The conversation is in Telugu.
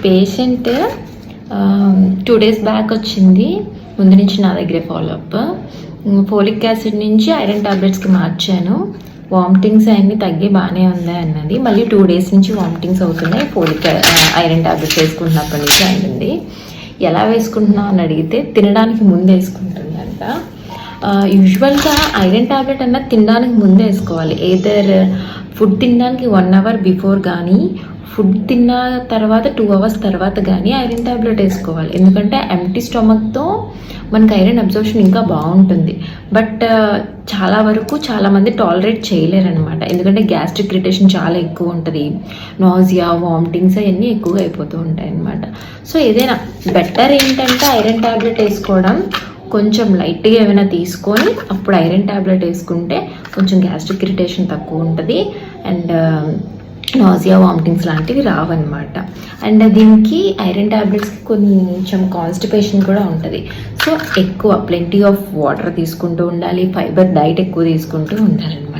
పేషెంట్ 2 days బ్యాక్ వచ్చింది. ముందు నుంచి నా దగ్గరే ఫాలోఅప్. ఫోలిక్ యాసిడ్ నుంచి ఐరన్ టాబ్లెట్స్కి మార్చాను. వామిటింగ్స్ అన్నీ తగ్గి బాగానే ఉన్నాయి అన్నది. మళ్ళీ 2 days నుంచి వామిటింగ్స్ అవుతున్నాయి. ఐరన్ టాబ్లెట్స్ వేసుకుంటున్నప్పటి నుంచి అంటుంది. ఎలా వేసుకుంటున్నావు అని అడిగితే తినడానికి ముందు వేసుకుంటుందంట. యూజువల్గా ఐరన్ టాబ్లెట్ అన్నది తినడానికి ముందు వేసుకోవాలి. ఏదర్ ఫుడ్ తినడానికి 1 hour బిఫోర్ కానీ ఫుడ్ తిన్న తర్వాత 2 hours తర్వాత కానీ ఐరన్ టాబ్లెట్ వేసుకోవాలి. ఎందుకంటే ఎంప్టీ స్టమక్తో మనకు ఐరన్ అబ్జర్ప్షన్ ఇంకా బాగుంటుంది. బట్ చాలామంది టాలరేట్ చేయలేరనమాట. ఎందుకంటే గ్యాస్ట్రిక్ ఇరిటేషన్ చాలా ఎక్కువ ఉంటుంది. నాజియా, వామిటింగ్స్ అవన్నీ ఎక్కువగా అయిపోతూ ఉంటాయి అన్నమాట. సో ఏదైనా బెటర్ ఏంటంటే ఐరన్ టాబ్లెట్ వేసుకోవడం. కొంచెం లైట్గా ఏమైనా తీసుకొని అప్పుడు ఐరన్ టాబ్లెట్ వేసుకుంటే కొంచెం గ్యాస్ట్రిక్ ఇరిటేషన్ తక్కువ ఉంటుంది అండ్ నాజియా, వామిటింగ్స్ లాంటివి రావన్నమాట. అండ్ దీనికి ఐరన్ టాబ్లెట్స్కి కొంచెం కాన్స్టిపేషన్ కూడా ఉంటుంది. సో ఎక్కువ ప్లెంటీ ఆఫ్ వాటర్ తీసుకుంటూ ఉండాలి. ఫైబర్ డైట్ ఎక్కువ తీసుకుంటూ ఉండాలన్నమాట.